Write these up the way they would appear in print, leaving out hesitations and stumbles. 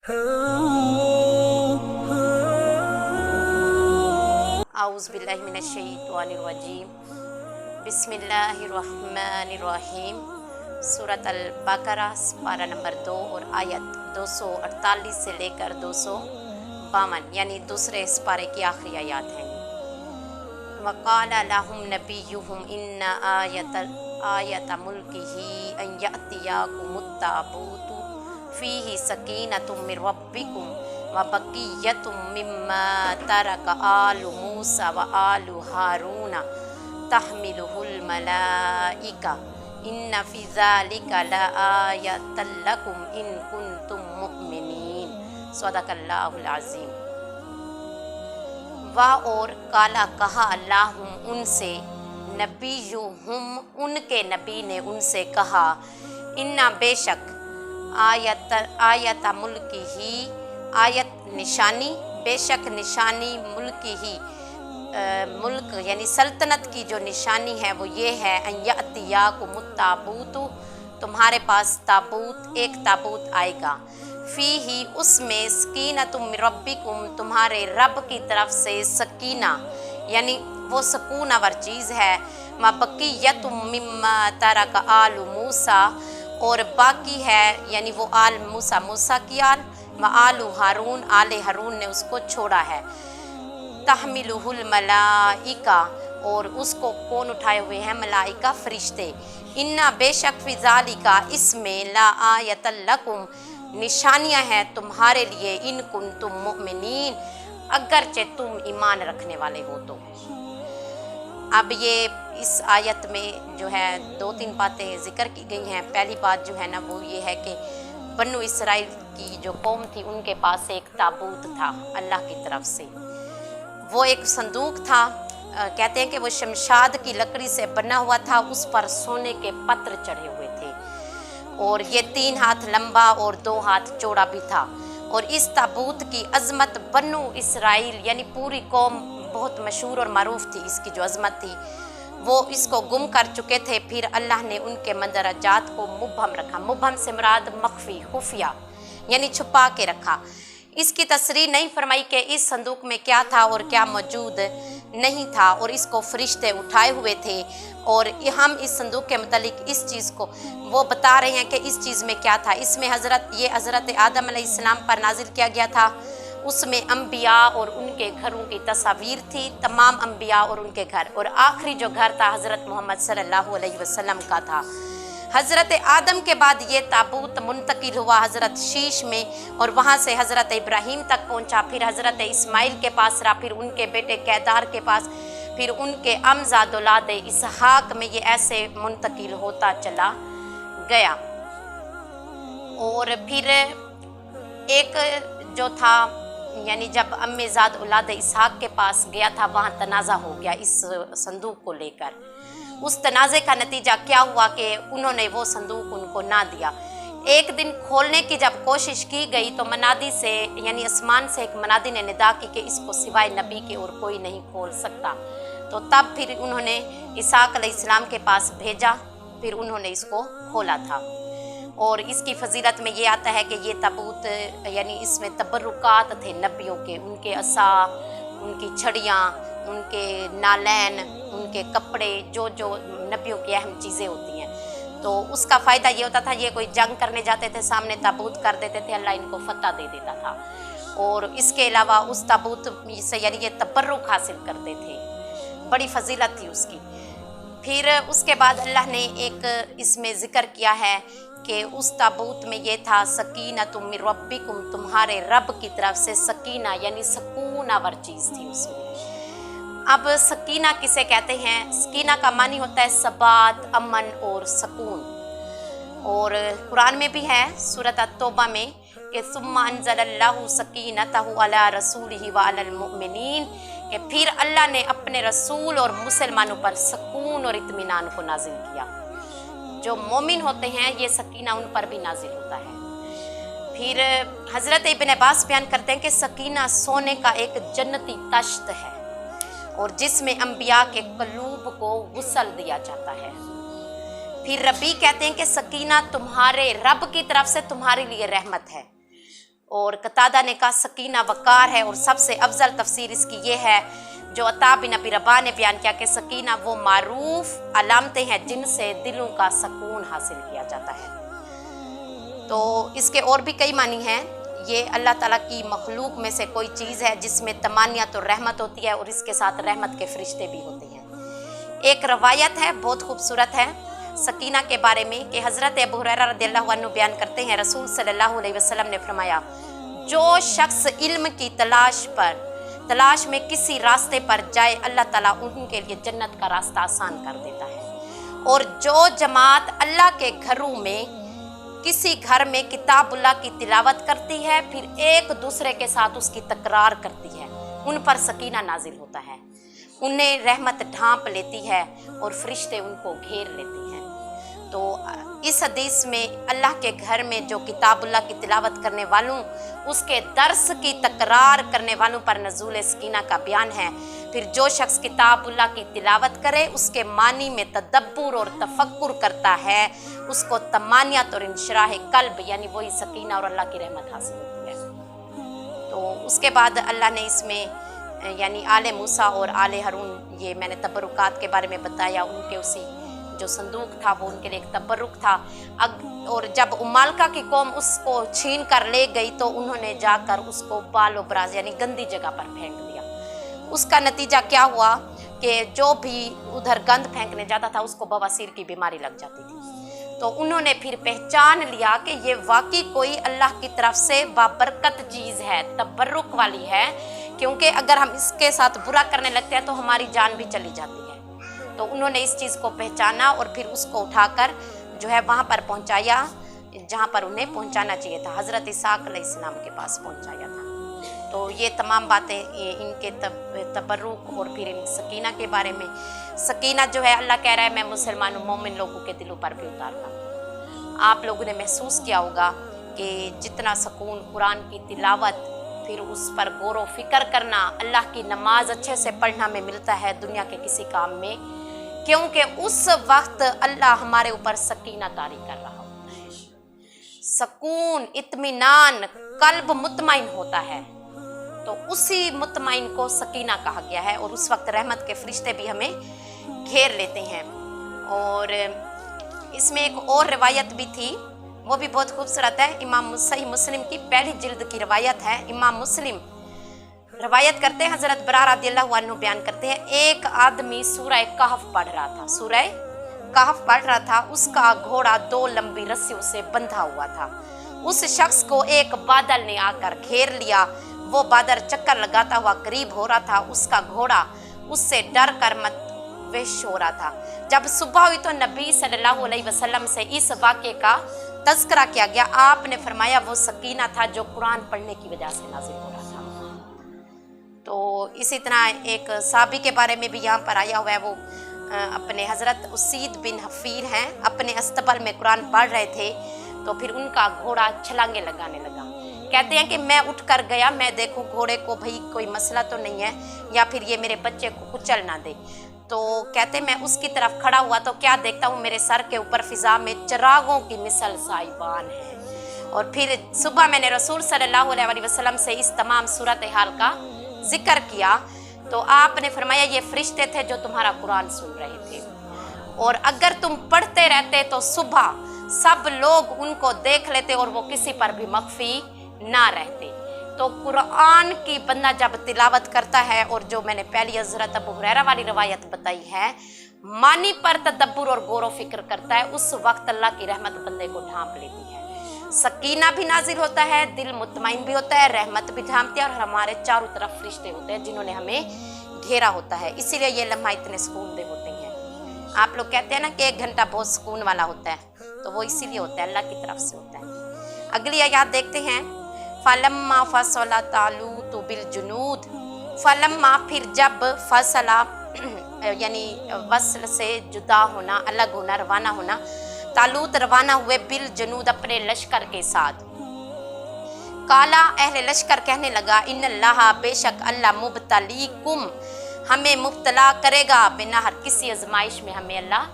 اعوذ باللہ من الشیطان الرجیم بسم اللہ الرحمن الرحیم۔ سورۃ البقرہ پارہ نمبر 2 اور آیت 248 سے لے کر 252 یعنی دوسرے اس پارے کی آخری آیات ہیں۔ وقال لهم نبیہم ان آیت ملکہ ان یأتیکم التابوت فیہ سکینۃ من ربکم وبقیۃ مما ترک آل موسیٰ وآل ہارون تحملہ الملائکہ ان فی ذلک لآیۃ لکم ان کنتم مؤمنین۔ صدق اللہ العظیم۔ اور کالا کہا اللہم ان سے، نبیہم ان کے نبی نے ان سے کہا، انا بے شک آیت ملکی ہی، آیت نشانی، بے شک نشانی ملکی ہی، ملک یعنی سلطنت کی جو نشانی ہے وہ یہ ہے، ان یأتیکم التابوت، تمہارے پاس تابوت، ایک تابوت آئے گا، فیہ اس میں سکینۃ من ربکم، تمہارے رب کی طرف سے سکینہ یعنی وہ سکون آور چیز ہے، وبقیۃ مما ترک آل موسیٰ، اور باقی ہے یعنی وہ آل موسیٰ، موسیٰ کی آل، وآل ہارون، آل ہارون نے اس کو چھوڑا ہے، تحملہ الملائکہ، اور اس کو کون اٹھائے ہوئے ہیں؟ ملائکہ، فرشتے، انا بے شک فی ذالک، اس میں لآیۃ لکم، نشانیاں ہیں تمہارے لیے، ان کنتم مؤمنین، اگرچہ تم ایمان رکھنے والے ہو تو۔ اب یہ اس آیت میں جو ہے 2-3 باتیں ذکر کی گئی ہیں۔ پہلی بات جو ہے نا وہ یہ ہے کہ بنو اسرائیل کی جو قوم تھی ان کے پاس ایک تابوت تھا اللہ کی طرف سے، وہ ایک صندوق تھا، کہتے ہیں کہ وہ شمشاد کی لکڑی سے بنا ہوا تھا، اس پر سونے کے پتر چڑھے ہوئے تھے، اور یہ 3 ہاتھ لمبا اور 2 ہاتھ چوڑا بھی تھا، اور اس تابوت کی عظمت بنو اسرائیل یعنی پوری قوم بہت مشہور اور معروف تھی، اس کی جو عظمت تھی وہ اس کو گم کر چکے تھے، پھر اللہ نے ان کے مندرجات کو مبہم رکھا، مبہم سے مراد مخفی، خفیہ یعنی چھپا کے رکھا۔ اس کی تصریح نہیں فرمائی کہ اس صندوق میں کیا تھا اور کیا موجود نہیں تھا، اور اس کو فرشتے اٹھائے ہوئے تھے، اور ہم اس صندوق کے متعلق اس چیز کو وہ بتا رہے ہیں کہ اس چیز میں کیا تھا۔ اس میں یہ حضرت آدم علیہ السلام پر نازل کیا گیا تھا، اس میں انبیاء اور ان کے گھروں کی تصاویر تھی، تمام انبیاء اور ان کے گھر، اور آخری جو گھر تھا حضرت محمد صلی اللہ علیہ وسلم کا تھا۔ حضرت آدم کے بعد یہ تابوت منتقل ہوا حضرت شیش میں، اور وہاں سے حضرت ابراہیم تک پہنچا، پھر حضرت اسماعیل کے پاس رہا، پھر ان کے بیٹے کیدار کے پاس، پھر ان کے امزاد اولاد اسحاق میں، یہ ایسے منتقل ہوتا چلا گیا۔ اور پھر ایک جو تھا یعنی جب زاد اولاد اسحاق کے پاس گیا تھا، وہاں تنازع ہو گیا اس صندوق کو لے کر۔ اس تنازع کا نتیجہ کیا ہوا کہ انہوں نے وہ صندوق ان کو نہ دیا۔ ایک دن کھولنے کی جب کوشش کی گئی تو منادی سے یعنی آسمان سے ایک منادی نے ندا کی کہ اس کو سوائے نبی کے اور کوئی نہیں کھول سکتا، تو تب پھر انہوں نے اسحاق علیہ السلام کے پاس بھیجا، پھر انہوں نے اس کو کھولا تھا۔ اور اس کی فضیلت میں یہ آتا ہے کہ یہ تابوت یعنی اس میں تبرکات تھے نبیوں کے، ان کے عصا، ان کی چھڑیاں، ان کے نالین، ان کے کپڑے، جو نبیوں کی اہم چیزیں ہوتی ہیں، تو اس کا فائدہ یہ ہوتا تھا، یہ کوئی جنگ کرنے جاتے تھے سامنے تابوت کر دیتے تھے، اللہ ان کو فتح دے دیتا تھا، اور اس کے علاوہ اس تابوت سے یعنی یہ تبرک حاصل کرتے تھے، بڑی فضیلت تھی اس کی۔ پھر اس کے بعد اللہ نے ایک اس میں ذکر کیا ہے کہ اس تابوت میں یہ تھا سکینۃ من ربکم، تمہارے رب کی طرف سے سکینہ یعنی سکون آور چیز تھی اس میں۔ اب سکینہ کسے کہتے ہیں؟ سکینہ کا معنی ہوتا ہے ثبات، امن اور سکون، اور قرآن میں بھی ہے سورۃ التوبہ میں کہ ثم انزل اللہ سکینتہ علی رسولہ وعلی المؤمنین، کہ پھر اللہ نے اپنے رسول اور مسلمانوں پر سکون اور اطمینان کو نازل کیا۔ جو مومن ہوتے ہیں یہ سکینہ ان پر بھی نازل ہوتا ہے۔ پھر حضرت ابن عباس بیان کرتے ہیں کہ سکینہ سونے کا ایک جنتی تشت ہے، اور جس میں انبیاء کے قلوب کو غسل دیا جاتا ہے۔ پھر ربی کہتے ہیں کہ سکینہ تمہارے رب کی طرف سے تمہارے لیے رحمت ہے، اور قتادہ نے کہا سکینہ وقار ہے، اور سب سے افضل تفسیر اس کی یہ ہے جو عطا بن ابی رباح نے بیان کیا کہ سکینہ وہ معروف علامتیں ہیں جن سے دلوں کا سکون حاصل کیا جاتا ہے۔ تو اس کے اور بھی کئی معنی ہیں۔ یہ اللہ تعالیٰ کی مخلوق میں سے کوئی چیز ہے جس میں تمانیت اور رحمت ہوتی ہے، اور اس کے ساتھ رحمت کے فرشتے بھی ہوتے ہیں۔ ایک روایت ہے بہت خوبصورت ہے سکینہ کے بارے میں کہ حضرت ابو ہریرہ رضی اللہ عنہ بیان کرتے ہیں رسول صلی اللہ علیہ وسلم نے فرمایا جو شخص علم کی تلاش میں کسی راستے پر جائے اللہ تعالیٰ ان کے لیے جنت کا راستہ آسان کر دیتا ہے، اور جو جماعت اللہ کے گھروں میں کسی گھر میں کتاب اللہ کی تلاوت کرتی ہے پھر ایک دوسرے کے ساتھ اس کی تکرار کرتی ہے ان پر سکینہ نازل ہوتا ہے، انہیں رحمت ڈھانپ لیتی ہے اور فرشتے ان کو گھیر لیتے ہیں۔ تو اس حدیث میں اللہ کے گھر میں جو کتاب اللہ کی تلاوت کرنے والوں اس کے درس کی تکرار کرنے والوں پر نزول سکینہ کا بیان ہے۔ پھر جو شخص کتاب اللہ کی تلاوت کرے اس کے معنی میں تدبر اور تفکر کرتا ہے اس کو طمانیت اور انشراح قلب یعنی وہی سکینہ اور اللہ کی رحمت حاصل ہوتی ہے۔ تو اس کے بعد اللہ نے اس میں یعنی آل موسیٰ اور آل ہارون، یہ میں نے تبرکات کے بارے میں بتایا، ان کے اسی جو صندوق تھا وہ ان کے لیے ایک تبرک تھا، اور جب امالکہ کی قوم اس کو چھین کر لے گئی تو انہوں نے جا کر اس کو بال و براز یعنی گندی جگہ پر پھینک دیا۔ اس کا نتیجہ کیا ہوا کہ جو بھی ادھر گند پھینکنے جاتا تھا اس کو بواسیر کی بیماری لگ جاتی تھی۔ تو انہوں نے پھر پہچان لیا کہ یہ واقعی کوئی اللہ کی طرف سے بابرکت چیز ہے، تبرک والی ہے، کیونکہ اگر ہم اس کے ساتھ برا کرنے لگتے ہیں تو ہماری جان بھی چلی جاتی ہے۔ تو انہوں نے اس چیز کو پہچانا اور پھر اس کو اٹھا کر جو ہے وہاں پر پہنچایا جہاں پر انہیں پہنچانا چاہیے تھا، حضرت اسحاق علیہ السلام کے پاس پہنچایا تھا۔ تو یہ تمام باتیں ان کے تبرک اور پھر ان سکینہ کے بارے میں۔ سکینہ جو ہے اللہ کہہ رہا ہے میں مسلمانوں مومن لوگوں کے دلوں پر بھی اتارتا ہوں۔ آپ لوگوں نے محسوس کیا ہوگا کہ جتنا سکون قرآن کی تلاوت پھر اس پر غور و فکر کرنا، اللہ کی نماز اچھے سے پڑھنا میں ملتا ہے دنیا کے کسی کام میں، کیونکہ اس وقت اللہ ہمارے اوپر سکینہ طاری کر رہا ہوتا ہے، سکون، اطمینان، قلب مطمئن ہوتا ہے۔ تو اسی مطمئن کو سکینہ کہا گیا ہے، اور اس وقت رحمت کے فرشتے بھی ہمیں گھیر لیتے ہیں۔ اور اس میں ایک اور روایت بھی تھی وہ بھی بہت خوبصورت ہے، امام صحیح مسلم کی پہلی جلد کی روایت ہے۔ امام مسلم روایت کرتے ہیں حضرت براء رضی اللہ عنہ بیان کرتے ہیں ایک آدمی سورہ کہف پڑھ رہا تھا، سورہ کہف پڑھ رہا تھا، اس کا گھوڑا 2 لمبی رسیوں سے بندھا ہوا تھا۔ اس شخص کو ایک بادل نے آ کر گھیر لیا، وہ بادل چکر لگاتا ہوا قریب ہو رہا تھا، اس کا گھوڑا اس سے ڈر کر متوش ہو رہا تھا۔ جب صبح ہوئی تو نبی صلی اللہ علیہ وسلم سے اس واقعے کا تذکرہ کیا گیا، آپ نے فرمایا وہ سکینہ تھا جو قرآن پڑھنے کی وجہ سے نازل ہو رہا تھا۔ تو اسی طرح ایک صحابی کے بارے میں بھی یہاں پر آیا ہوا ہے، وہ اپنے حضرت اسید بن حفیر ہیں، اپنے استبل میں قرآن پڑھ رہے تھے تو پھر ان کا گھوڑا چھلانگے لگانے لگا۔ کہتے ہیں کہ میں اٹھ کر گیا، میں دیکھوں گھوڑے کو بھئی کوئی مسئلہ تو نہیں ہے یا پھر یہ میرے بچے کو کچل نہ دے۔ تو کہتے میں اس کی طرف کھڑا ہوا تو کیا دیکھتا ہوں میرے سر کے اوپر فضا میں چراغوں کی مثل سائبان ہے۔ اور پھر صبح میں نے رسول صلی اللہ علیہ وسلم سے اس تمام صورتحال کا ذکر کیا تو آپ نے فرمایا یہ فرشتے تھے جو تمہارا قرآن سن رہے تھے، اور اگر تم پڑھتے رہتے تو صبح سب لوگ ان کو دیکھ لیتے اور وہ کسی پر بھی مخفی نہ رہتے۔ تو قرآن کی بندہ جب تلاوت کرتا ہے، اور جو میں نے پہلی حضرت ابو ہریرہ والی روایت بتائی ہے، معنی پر تدبر اور غور و فکر کرتا ہے، اس وقت اللہ کی رحمت بندے کو ڈھانپ لیتی ہے، سکینہ بھی نازل ہوتا ہے، دل مطمئن بھی ہوتا ہے، رحمت بھی ڈھانپتی ہے، اور ہمارے چاروں طرف فرشتے ہوتے ہیں جنہوں نے ہمیں گھیرا ہوتا ہے۔ اسی لیے یہ لمحہ اتنے سکون دہ ہوتے ہیں۔ آپ لوگ کہتے ہیں نا کہ 1 گھنٹہ بہت سکون والا ہوتا ہے، تو وہ اسی لیے ہوتا ہے، اللہ کی طرف سے ہوتا ہے۔ اگلی آیات دیکھتے ہیں، فَلَمَّا فَصَلَ طَالُوتُ بِالْجُنُودِ، فَلَمَّا پھر جب فصلہ یعنی وصل سے جدا ہونا، الگ ہونا، روانہ ہونا، طالوت روانہ ہوئے بالجنود اپنے لشکر کے ساتھ، کالا اہل لشکر کہنے لگا ان اللہ بے شک اللہ مبتلیکم ہمیں مبتلا کرے گا، بنا ہر کسی آزمائش میں ہمیں اللہ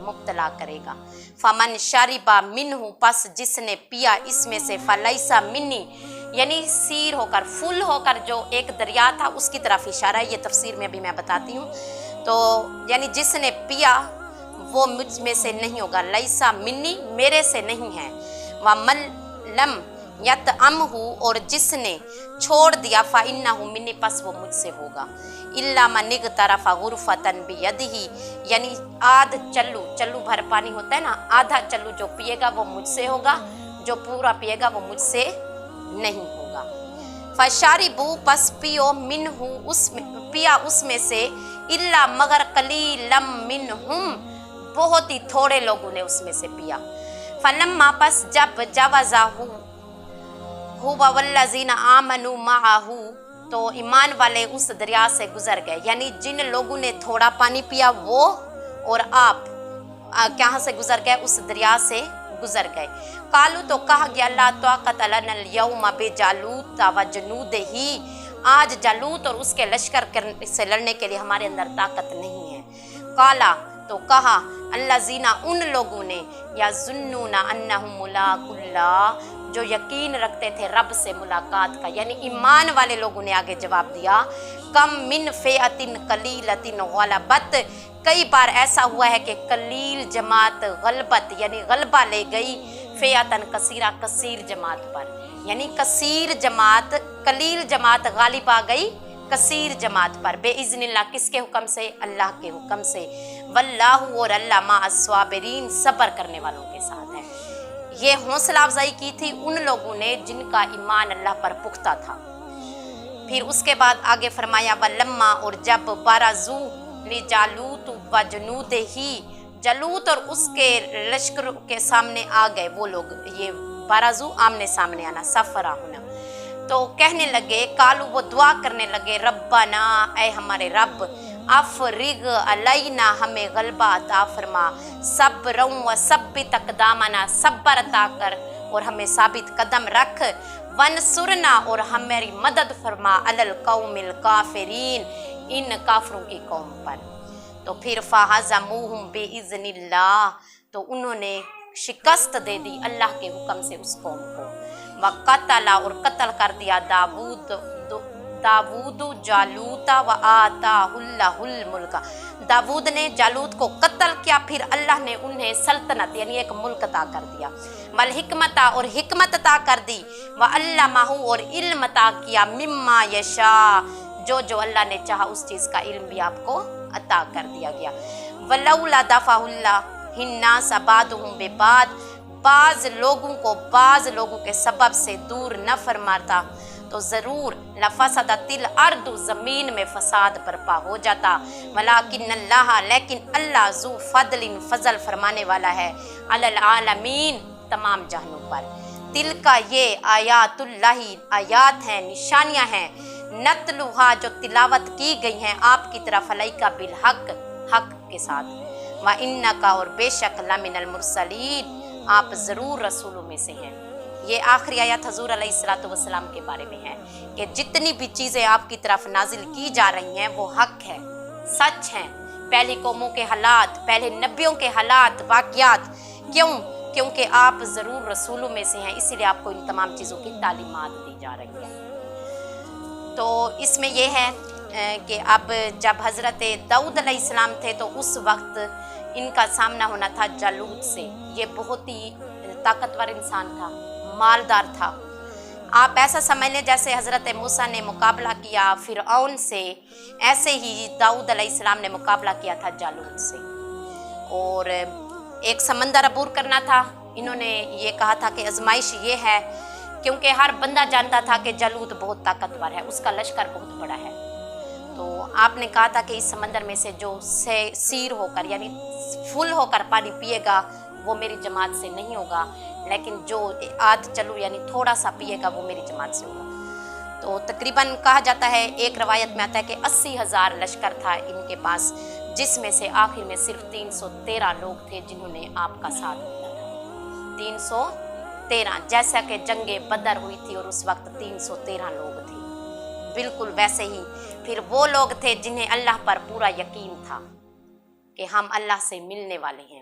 مبتلا کرے گا۔ فمن شربا منہ پس جس نے پیا اس میں سے فلیسا منی یعنی سیر ہو کر فل ہو کر جو ایک دریا تھا اس کی طرف اشارہ ہے، یہ تفسیر میں بھی میں بتاتی ہوں۔ تو یعنی جس نے پیا وہ مجھ میں سے نہیں ہوگا، لیسا منی میرے سے نہیں ہے، ومن لم یطعمہ اور جس نے چھوڑ دیا فإنہ منی پس وہ مجھ سے ہوگا، الا من اغترف غرفۃ بیدہ یعنی آدھ چلو بھر پانی ہوتا ہے نا، آدھا چلو جو پیے گا وہ مجھ سے ہوگا، جو پورا پیے گا وہ مجھ سے نہیں ہوگا۔ فشاربوا پس پیو منہ پیا اس میں سے، الا مگر قلیلم منہم بہت ہی تھوڑے لوگوں نے اس میں سے پیا۔ فلما پس جب جاوزہ ہوا والذین آمنوا معہ تو ایمان والے اس دریا سے گزر گئے، یعنی جن لوگوں نے تھوڑا پانی پیا وہ اور آپ کہاں سے گزر گئے؟ اس دریا سے گزر گئے۔ قالوا تو کہا گیا لا طاقت لنا اليوم بجالوت وجنودہ، آج جالوت اور اس کے لشکر سے لڑنے کے لیے ہمارے اندر طاقت نہیں ہے۔ قالا تو کہا الذین ان لوگوں نے یظنون انہم ملاقو اللہ جو یقین رکھتے تھے رب سے ملاقات کا، یعنی ایمان والے لوگوں نے آگے جواب دیا کم من فئۃ قلیلۃ غلبت، کئی بار ایسا ہوا ہے کہ قلیل جماعت غلبت یعنی غلبہ لے گئی فئۃ کثیرہ کثیر جماعت پر، یعنی کثیر جماعت قلیل جماعت غالب آ گئی کثیر جماعت پر بے اذن اللہ، کس کے حکم سے؟ اللہ کے حکم سے۔ واللہ اور اللہ مع الصابرین صبر کرنے والوں کے ساتھ ہے۔ یہ حوصلہ افزائی کی تھی ان لوگوں نے جن کا ایمان اللہ پر پختہ تھا۔ پھر اس کے بعد آگے فرمایا ولما اور جب بارزو لجالوت وجنودہ، جالوت اور اس کے لشکر کے سامنے آ گئے وہ لوگ، یہ بارزو آمنے سامنے آنا، سفرا ہونا، تو کہنے لگے کالو وہ دعا کرنے لگے ربنا اے ہمارے رب افرغ علینا ہمیں غلبہ عطا فرما، صبرا و ثبت اقدامنا صبر عطا کر اور ہمیں ثابت قدم رکھ، ونصرنا اور ہماری مدد فرما علی القوم الکافرین ان کافروں کی قوم پر۔ تو پھر فہزموہم باذن اللہ تو انہوں نے شکست دے دی اللہ کے حکم سے اس قوم کو، وقتل اور قتل کر دیا داود جالوت و آتاہ اللہ الملک، داود نے جالوت کو قتل کیا پھر اللہ نے انہیں سلطنت یعنی ایک ملک عطا کر دیا، والحکمت اور حکمت عطا کر دی، وعلمہ اور علم عطا کیا، مما یشاء جو اللہ نے چاہا اس چیز کا علم بھی آپ کو عطا کر دیا گیا۔ ولولا دفع اللہ الناس بعضهم ببعض، بعض لوگوں کے سبب سے دور نہ فرماتا تو ضرور لفسدت الارض زمین میں فساد برپا ہو جاتا، ولیکن اللہ لیکن اللہ ذو فضل فرمانے والا ہے علی العالمین تمام جہانوں پر۔ دل کا یہ آیات اللہ آیات ہیں نشانیاں ہیں، نتلوہا جو تلاوت کی گئی ہیں آپ کی طرف علیکا بالحق حق کے ساتھ، وَإِنَّكَ اور بے شک لَمِنَ الْمُرْسَلِينَ آپ ضرور رسولوں میں سے ہیں۔ یہ آخری آیت حضور علیہ السلام کے بارے میں ہے کہ جتنی بھی چیزیں آپ کی طرف نازل کی جا رہی ہیں وہ حق ہے، سچ ہیں، پہلی قوموں کے حالات، پہلے نبیوں کے حالات واقعات، کیونکہ آپ ضرور رسولوں میں سے ہیں، اسی لیے آپ کو ان تمام چیزوں کی تعلیمات دی جا رہی ہیں۔ تو اس میں یہ ہے کہ اب جب حضرت داؤد علیہ السلام تھے تو اس وقت ان کا سامنا ہونا تھا جالوت سے، یہ بہت ہی طاقتور انسان تھا، مالدار تھا۔ آپ ایسا سمجھ لیں جیسے حضرت موسیٰ نے مقابلہ کیا فرعون سے، ایسے ہی داؤد علیہ السلام نے مقابلہ کیا تھا جالوت سے، اور ایک سمندر عبور کرنا تھا۔ انہوں نے یہ کہا تھا کہ آزمائش یہ ہے، کیونکہ ہر بندہ جانتا تھا کہ جالوت بہت طاقتور ہے، اس کا لشکر بہت بڑا ہے، تو آپ نے کہا تھا کہ اس سمندر میں سے جو سیر ہو کر یعنی فل ہو کر پانی پیے گا وہ میری جماعت سے نہیں ہوگا، لیکن جو آدھ چلو یعنی تھوڑا سا پیے گا وہ میری جماعت سے ہوگا۔ تو تقریباً کہا جاتا ہے، ایک روایت میں آتا ہے کہ 80,000 لشکر تھا ان کے پاس، جس میں سے آخر میں صرف 313 لوگ تھے جنہوں نے آپ کا ساتھ دیا تھا۔ 313 جیسا کہ جنگ بدر ہوئی تھی اور اس وقت 313 لوگ تھے، بالکل ویسے ہی پھر وہ لوگ تھے جنہیں اللہ پر پورا یقین تھا کہ ہم اللہ سے ملنے والے ہیں۔